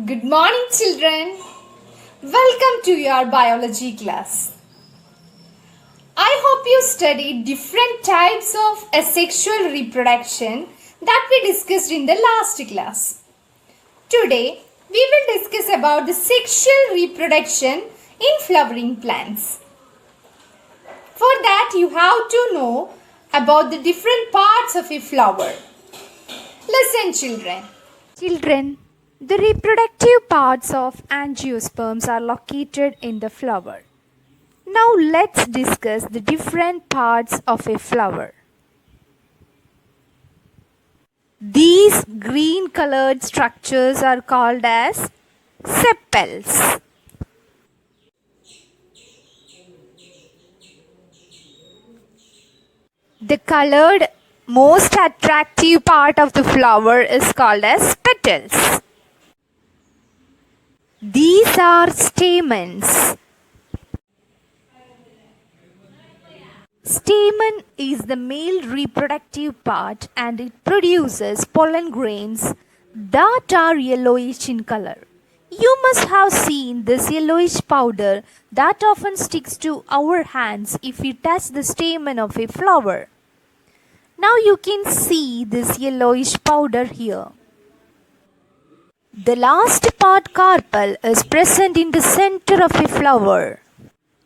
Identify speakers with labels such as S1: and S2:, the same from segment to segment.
S1: Good morning, children. Welcome to your biology class. I hope you studied different types of asexual reproduction that we discussed in the last class. Today, we will discuss about the sexual reproduction in flowering plants. For that, you have to know about the different parts of a flower. Listen, children. Children, the reproductive parts of angiosperms are located in the flower. Now let's discuss the different parts of a flower. These green colored structures are called as sepals. The colored most attractive part of the flower is called as petals. These are stamens. Stamen is the male reproductive part and it produces pollen grains that are yellowish in color. You must have seen this yellowish powder that often sticks to our hands if we touch the stamen of a flower. Now you can see this yellowish powder here. The last part, carpel, is present in the center of a flower.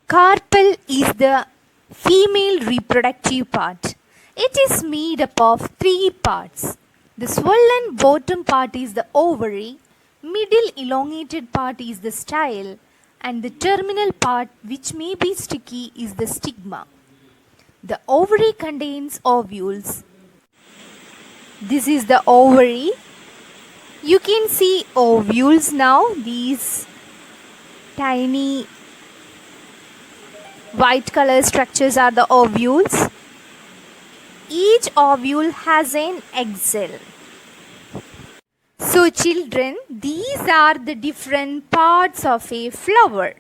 S1: Carpel is the female reproductive part. It is made up of three parts. The swollen bottom part is the ovary, middle elongated part is the style, and the terminal part, which may be sticky, is the stigma. The ovary contains ovules. This is the ovary. You can see ovules now, these tiny white color structures are the ovules. Each ovule has an egg cell. So children, these are the different parts of a flower.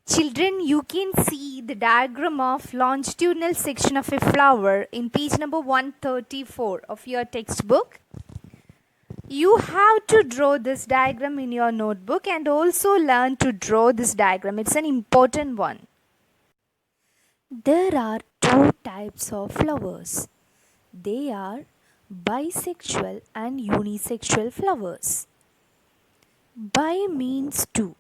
S1: Children, you can see the diagram of longitudinal section of a flower in page number 134 of your textbook. You have to draw this diagram in your notebook and also learn to draw this diagram. It's an important one. There are two types of flowers. They are bisexual and unisexual flowers. Bi means two.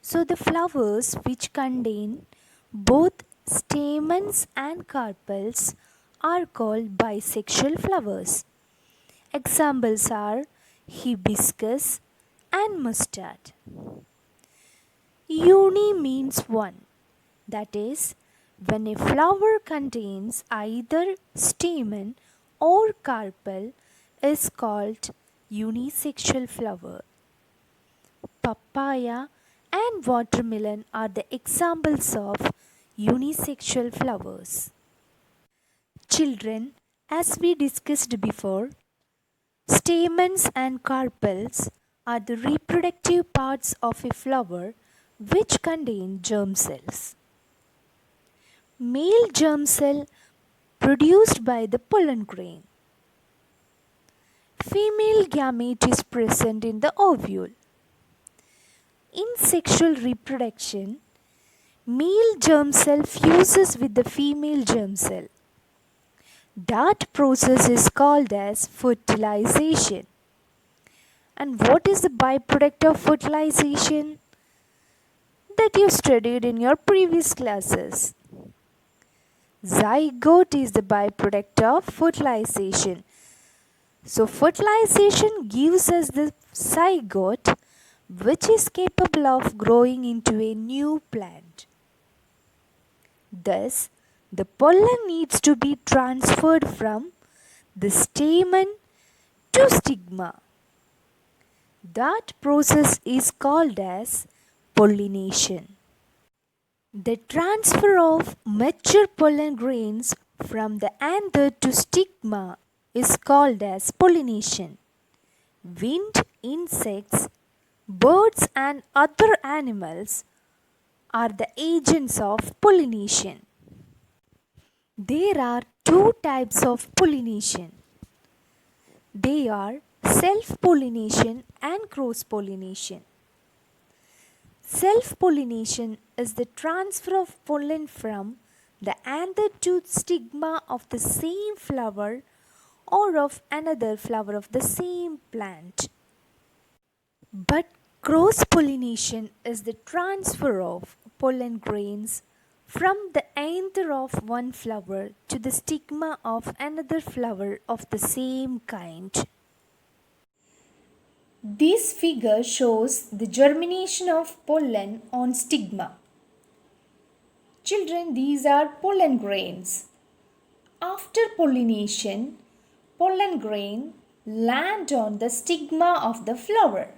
S1: So the flowers which contain both stamens and carpels are called bisexual flowers. Examples are hibiscus and mustard. Uni means one. That is, when a flower contains either stamen or carpel is called unisexual flower. Papaya and watermelon are the examples of unisexual flowers. Children, as we discussed before, stamens and carpels are the reproductive parts of a flower which contain germ cells. Male germ cell produced by the pollen grain. Female gamete is present in the ovule. In sexual reproduction, male germ cell fuses with the female germ cell. That process is called as fertilization. And what is the byproduct of fertilization? That you studied in your previous classes. Zygote is the byproduct of fertilization. So fertilization gives us the zygote which is capable of growing into a new plant. Thus, the pollen needs to be transferred from the stamen to stigma. That process is called as pollination. The transfer of mature pollen grains from the anther to stigma is called as pollination. Wind, insects, birds and other animals are the agents of pollination. There are two types of pollination. They are
S2: Self-pollination and cross-pollination. Self-pollination is the transfer of pollen from the anther to stigma of the same flower or of another flower of the same plant. But cross-pollination is the transfer of pollen grains from the anther of one flower to the stigma of another flower of the same kind.
S1: This figure shows the germination of pollen on stigma. Children, these are pollen grains. After pollination, pollen grain land on the stigma of the flower.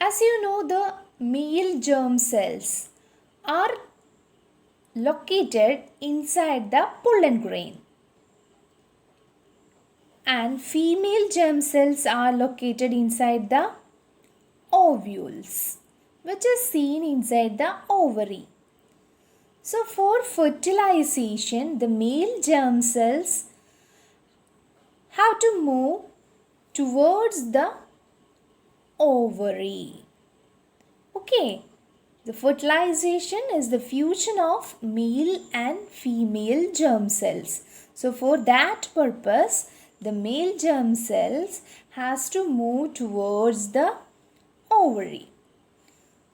S1: As you know, the male germ cells are located inside the pollen grain and female germ cells are located inside the ovules, which is seen inside the ovary. So for fertilization, the male germ cells have to move towards the ovary. Okay, the fertilization is the fusion of male and female germ cells. So for that purpose, the male germ cells has to move towards the ovary.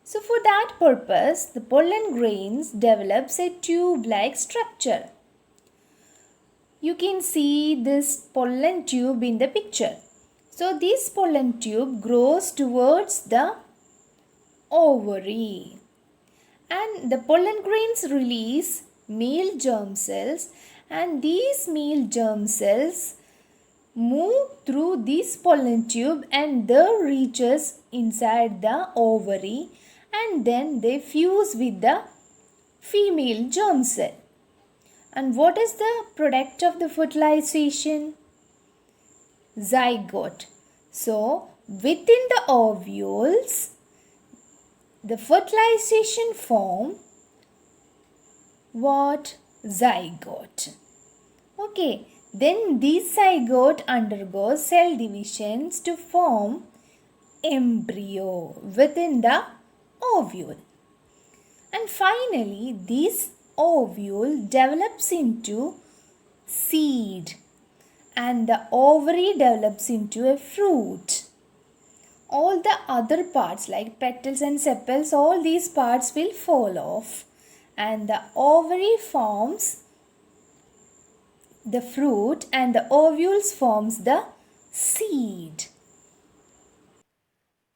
S1: So for that purpose, the pollen grains develops a tube-like structure. You can see this pollen tube in the picture. So this pollen tube grows towards the ovary. And the pollen grains release male germ cells, and these male germ cells move through this pollen tube and they reaches inside the ovary, and then they fuse with the female germ cell. And what is the product of the fertilization? Zygote. So within the ovules, the fertilization form what? Zygote. Okay. Then this zygote undergoes cell divisions to form embryo within the ovule. And finally, this ovule develops into seed and the ovary develops into a fruit. All the other parts like petals and sepals, all these parts will fall off and the ovary forms the fruit and the ovules forms the seed.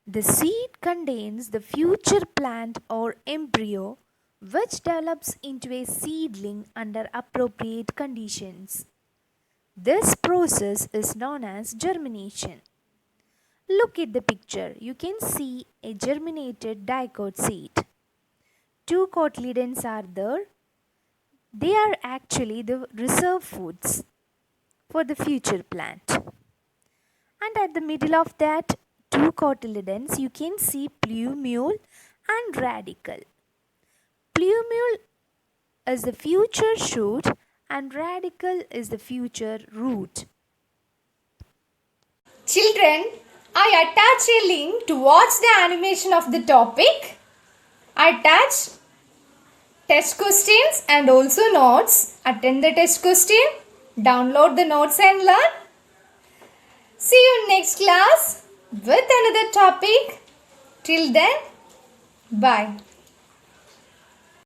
S2: The seed contains the future plant or embryo which develops into a seedling under appropriate conditions. This process is known as germination. Look at the picture. You can see a germinated dicot seed. Two cotyledons are there. They are actually the reserve foods for the future plant. And at the middle of that two cotyledons, you can see plumule and radicle. Plumule is the future shoot and radicle is the future root.
S1: Children, I attach a link to watch the animation of the topic. I attach test questions and also notes. Attend the test question, download the notes and learn. See you next class with another topic. Till then, bye.